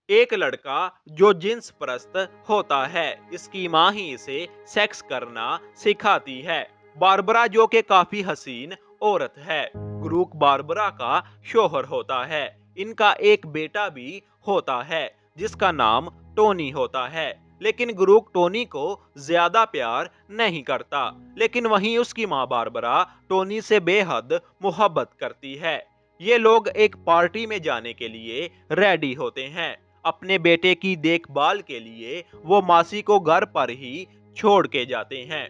एक लड़का जो जिन्स परस्त होता है, इसकी माँ ही इसे सेक्स करना सिखाती है। बारबरा जो कि काफी हसीन औरत है, ग्रूक बारबरा का शोहर होता है। इनका एक बेटा भी होता है जिसका नाम टोनी होता है। लेकिन ग्रूक टोनी को ज्यादा प्यार नहीं करता, लेकिन वहीं उसकी माँ बारबरा टोनी से बेहद मोहब्बत करती है। ये लोग एक पार्टी में जाने के लिए रेडी होते हैं। अपने बेटे की देखभाल के लिए वो मासी को घर पर ही छोड़ के जाते हैं।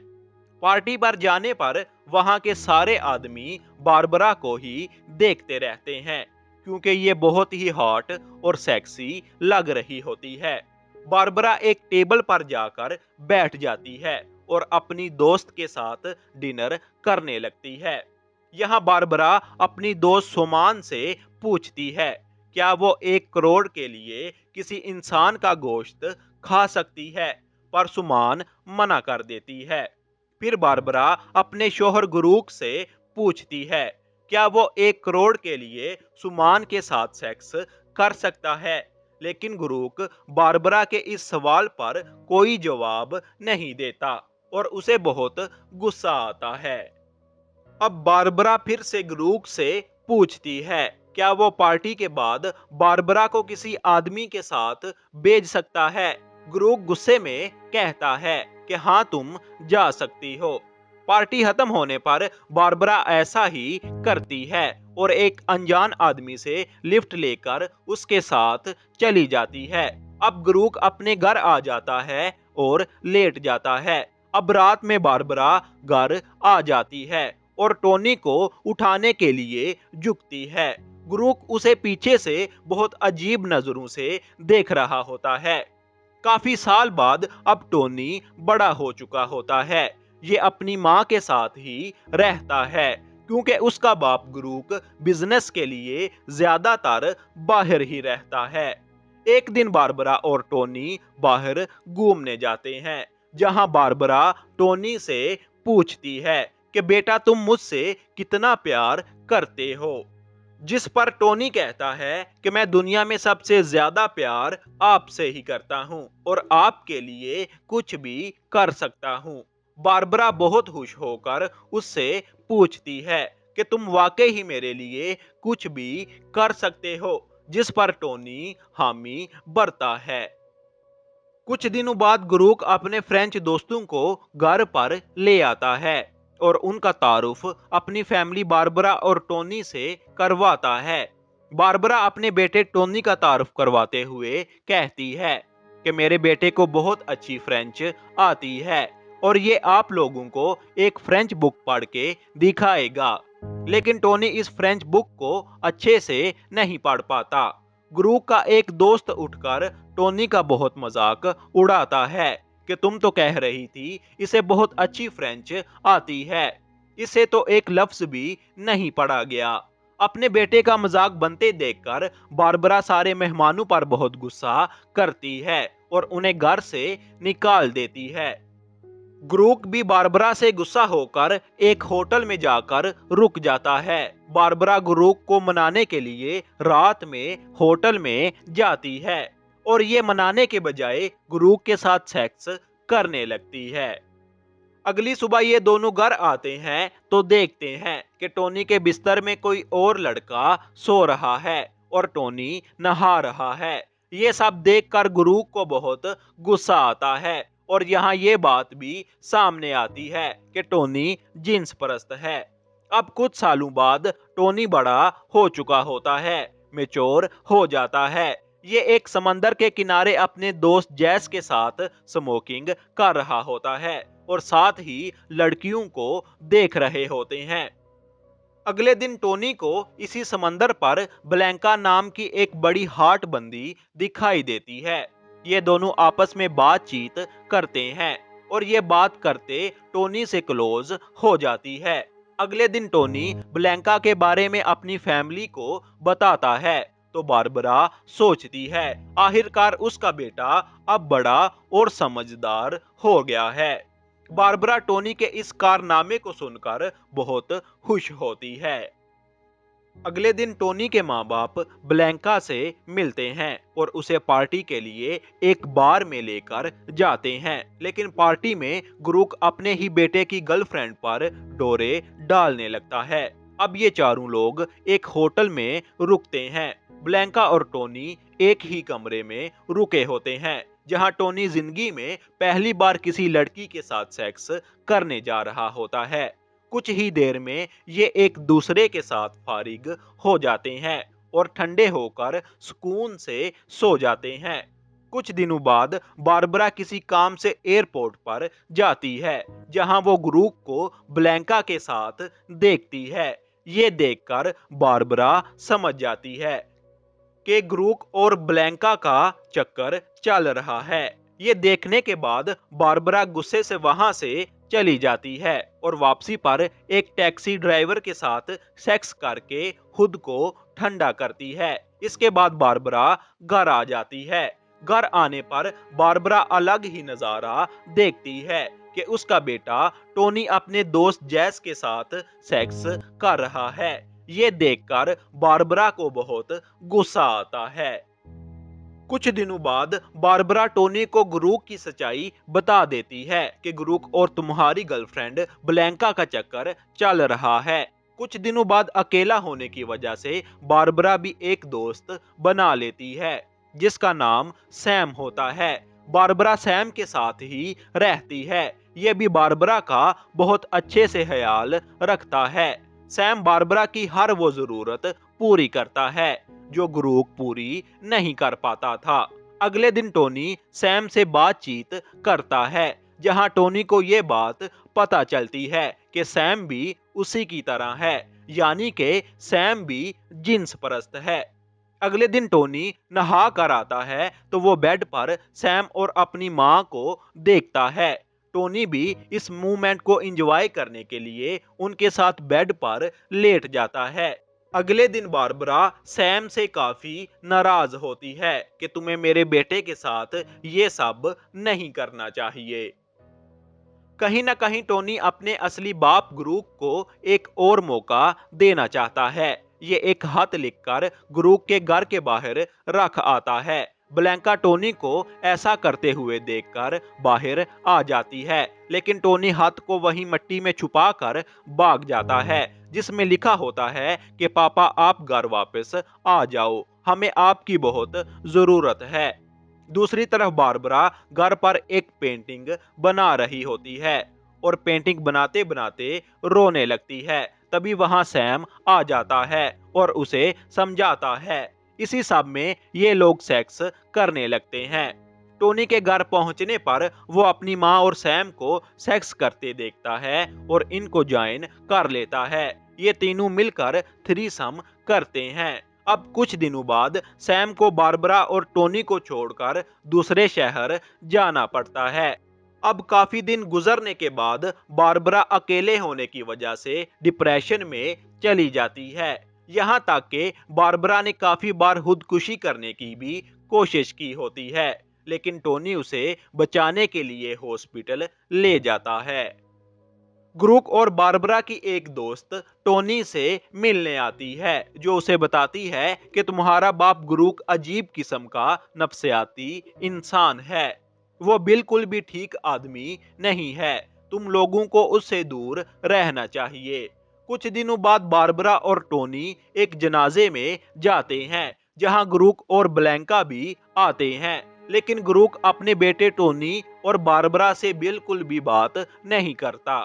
पार्टी पर जाने पर वहां के सारे आदमी बारबरा को ही देखते रहते हैं, क्योंकि ये बहुत ही हॉट और सेक्सी लग रही होती है। बारबरा एक टेबल पर जाकर बैठ जाती है और अपनी दोस्त के साथ डिनर करने लगती है। यहाँ बारबरा अपनी दोस्त सोमान से पूछती है, क्या वो 1 करोड़ के लिए किसी इंसान का गोश्त खा सकती है? पर सुमान मना कर देती है। फिर बारबरा अपने शोहर गुरूक से पूछती है, क्या वो 1 करोड़ के लिए सुमान के साथ सेक्स कर सकता है? लेकिन गुरूक बारबरा के इस सवाल पर कोई जवाब नहीं देता और उसे बहुत गुस्सा आता है। अब बारबरा फिर से ग्रूक से पूछती है, क्या वो पार्टी के बाद बारबरा को किसी आदमी के साथ भेज सकता है? ग्रूक गुस्से में कहता है कि हाँ, तुम जा सकती हो। पार्टी खत्म होने पर बारबरा ऐसा ही करती है और एक अनजान आदमी से लिफ्ट लेकर उसके साथ चली जाती है। अब ग्रूक अपने घर आ जाता है और लेट जाता है। अब रात में बारबरा घर आ जाती है और टोनी को उठाने के लिए झुकती है। ग्रूक उसे पीछे से बहुत अजीब नजरों से देख रहा होता है। काफी साल बाद अब टोनी बड़ा हो चुका होता है। ये अपनी माँ के साथ ही रहता है, क्योंकि उसका बाप ग्रूक बिजनेस के लिए ज्यादातर बाहर ही रहता है। एक दिन बारबरा और टोनी बाहर घूमने जाते हैं, जहां बारबरा टोनी से पूछती है कि बेटा, तुम मुझसे कितना प्यार करते हो? जिस पर टोनी कहता है कि मैं दुनिया में सबसे ज्यादा प्यार आपसे ही करता हूं और आपके लिए कुछ भी कर सकता हूं। बारबरा बहुत खुश होकर उससे पूछती है कि तुम वाकई ही मेरे लिए कुछ भी कर सकते हो? जिस पर टोनी हामी भरता है। कुछ दिनों बाद गुरूक अपने फ्रेंच दोस्तों को घर पर ले आता है और उनका तारुफ अपनी फैमिली बारबरा और टोनी से करवाता है। बारबरा अपने बेटे टोनी का तारुफ करवाते हुए कहती है कि मेरे बेटे को बहुत अच्छी फ्रेंच आती है और ये आप लोगों को एक फ्रेंच बुक पढ़ के दिखाएगा। लेकिन टोनी इस फ्रेंच बुक को अच्छे से नहीं पढ़ पाता। गुरु का एक दोस्त उठकर टोनी का बहुत मजाक उड़ाता है कि तुम तो कह रही थी इसे बहुत अच्छी फ्रेंच आती है, इसे तो एक लफ्ज भी नहीं पढ़ा गया। अपने बेटे का मजाक बनते देखकर बारबरा सारे मेहमानों पर बहुत गुस्सा करती है और उन्हें घर से निकाल देती है। ग्रूक भी बारबरा से गुस्सा होकर एक होटल में जाकर रुक जाता है। बारबरा ग्रूक को मनाने के लिए रात में होटल में जाती है और ये मनाने के बजाय ग्रूक के साथ सेक्स करने लगती है। अगली सुबह ये दोनों घर आते हैं तो देखते हैं कि टोनी के बिस्तर में कोई और लड़का सो रहा है और टोनी नहा रहा है। ये सब देखकर गुरु को बहुत गुस्सा आता है और यहाँ ये बात भी सामने आती है कि टोनी जिन्स परस्त है। अब कुछ सालों बाद टोनी बड़ा हो चुका होता है, मेच्योर हो जाता है। ये एक समंदर के किनारे अपने दोस्त जैस के साथ स्मोकिंग कर रहा होता है और साथ ही लड़कियों को देख रहे होते हैं। अगले दिन टोनी को इसी समंदर पर ब्लैंका नाम की एक बड़ी हाट बंदी दिखाई देती है। ये दोनों आपस में बातचीत करते हैं और ये बात करते टोनी से क्लोज हो जाती है। अगले दिन टोनी ब्लैंका के बारे में अपनी फैमिली को बताता है तो बारबरा सोचती है, आखिरकार उसका बेटा अब बड़ा और समझदार हो गया है। बारबरा टोनी के इस कारनामे को सुनकर बहुत खुश होती है। अगले दिन टोनी के माँ बाप ब्लैंका से मिलते हैं और उसे पार्टी के लिए एक बार में लेकर जाते हैं, लेकिन पार्टी में ग्रूक अपने ही बेटे की गर्लफ्रेंड पर डोरे डालने लगता है। अब ये चारों लोग एक होटल में रुकते हैं। ब्लैंका और टोनी एक ही कमरे में रुके होते हैं, जहां टोनी जिंदगी में पहली बार किसी लड़की के साथ सेक्स करने जा रहा होता है। कुछ ही देर में ये एक दूसरे के साथ फारिग हो जाते हैं और ठंडे होकर सुकून से सो जाते हैं। कुछ दिनों बाद बारबरा किसी काम से एयरपोर्ट पर जाती है, जहां वो ग्रूक को ब्लैंका के साथ देखती है। ये देखकर बारबरा समझ जाती है कि ग्रूक और ब्लैंका का चक्कर चल रहा है। ये देखने के बाद बारबरा गुस्से से वहां से चली जाती है और वापसी पर एक टैक्सी ड्राइवर के साथ सेक्स करके खुद को ठंडा करती है। इसके बाद बारबरा घर आ जाती है। घर आने पर बारबरा अलग ही नजारा देखती है कि उसका बेटा टोनी अपने दोस्त जैस के साथ सेक्स कर रहा है। ये देखकर बारबरा को बहुत गुस्सा आता है। कुछ दिनों बाद बारबरा टोनी को ग्रूक की सच्चाई बता देती है कि ग्रूक और तुम्हारी गर्लफ्रेंड ब्लैंका का चक्कर चल रहा है। कुछ दिनों बाद अकेला होने की वजह से बारबरा भी एक दोस्त बना लेती है, जिसका नाम सैम होता है। बारबरा सैम के साथ ही रहती है। यह भी बारबरा का बहुत अच्छे से ख्याल रखता है। सैम बारबरा की हर वो जरूरत पूरी करता है जो ग्रूक पूरी नहीं कर पाता था। अगले दिन टोनी सैम से बातचीत करता है, जहां टोनी को यह बात पता चलती है कि सैम भी उसी की तरह है, यानी कि सैम भी जिन्स परस्त है। अगले दिन टोनी नहा कर आता है तो वो बेड पर सैम और अपनी माँ को देखता है। टोनी भी इस मूवमेंट को एंजॉय करने के लिए उनके साथ बेड पर लेट जाता है। अगले दिन बारबरा सैम से काफी नाराज होती है कि तुम्हें मेरे बेटे के साथ ये सब नहीं करना चाहिए। कहीं ना कहीं टोनी अपने असली बाप ग्रूक को एक और मौका देना चाहता है। ये एक खत लिखकर ग्रूक के घर के बाहर रख आता है। ब्लैंका टोनी को ऐसा करते हुए देखकर बाहर आ जाती है, लेकिन टोनी हाथ को वहीं मिट्टी में छुपाकर भाग जाता है, जिसमें लिखा होता है कि पापा आप घर वापस आ जाओ, हमें आपकी बहुत जरूरत है। दूसरी तरफ बारबरा घर पर एक पेंटिंग बना रही होती है और पेंटिंग बनाते बनाते रोने लगती है। तभी वहां सैम आ जाता है और उसे समझाता है। इसी सब में ये लोग सेक्स करने लगते हैं। टोनी के घर पहुंचने पर वो अपनी माँ और सैम को सेक्स करते देखता है और इनको ज्वाइन कर लेता है। ये तीनों मिलकर थ्रीसम करते हैं। अब कुछ दिनों बाद सैम को बारबरा और टोनी को छोड़कर दूसरे शहर जाना पड़ता है। अब काफी दिन गुजरने के बाद बारबरा अकेले होने की वजह से डिप्रेशन में चली जाती है। यहाँ तक कि बारबरा ने काफी बार खुदकुशी करने की भी कोशिश की होती है, लेकिन टोनी उसे बचाने के लिए हॉस्पिटल ले जाता है। ग्रूक और बारबरा की एक दोस्त टोनी से मिलने आती है, जो उसे बताती है कि तुम्हारा बाप ग्रूक अजीब किस्म का नफसियाती इंसान है। वो बिल्कुल भी ठीक आदमी नहीं है। तुम लोगों को उससे दूर रहना चाहिए। कुछ दिनों बाद बारबरा और टोनी एक जनाजे में जाते हैं, जहां ग्रूक और ब्लैंका भी आते हैं, लेकिन ग्रूक अपने बेटे टोनी और बारबरा से बिल्कुल भी बात नहीं करता।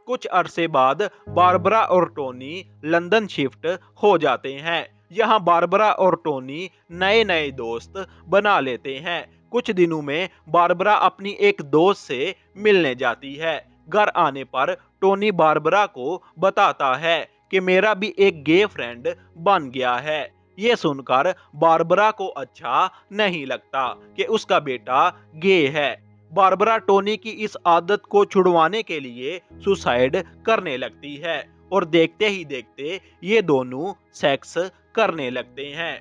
कुछ अरसे बाद बारबरा और टोनी लंदन शिफ्ट हो जाते हैं। यहाँ बारबरा और टोनी नए नए दोस्त बना लेते हैं। कुछ दिनों में बारबरा अपनी एक दोस्त से मिलने जाती है। घर आने पर टोनी बारबरा को बताता है कि मेरा भी एक गे फ्रेंड बन गया है। ये सुनकर बारबरा को अच्छा नहीं लगता कि उसका बेटा गे है। बारबरा टोनी की इस आदत को छुड़वाने के लिए सुसाइड करने लगती है और देखते ही देखते ये दोनों सेक्स करने लगते हैं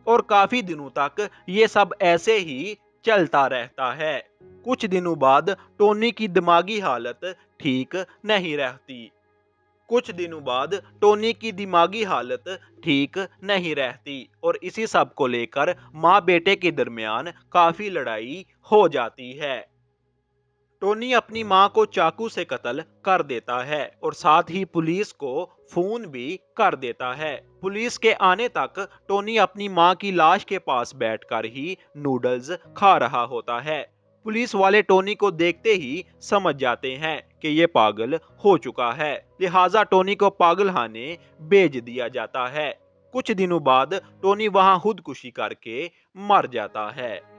और काफी दिनों तक ये सब ऐसे ही चलता रहता है। कुछ दिनों बाद टोनी की दिमागी हालत ठीक नहीं रहती। कुछ दिनों बाद टोनी की दिमागी हालत ठीक नहीं रहती और इसी सब को लेकर माँ बेटे के दरमियान काफी लड़ाई हो जाती है। टोनी अपनी मां को चाकू से कत्ल कर देता है और साथ ही पुलिस को फोन भी कर देता है। पुलिस के आने तक टोनी अपनी मां की लाश के पास बैठकर ही नूडल्स खा रहा होता है। पुलिस वाले टोनी को देखते ही समझ जाते हैं कि ये पागल हो चुका है, लिहाजा टोनी को पागलखाने भेज दिया जाता है। कुछ दिनों बाद टोनी वहां खुदकुशी करके मर जाता है।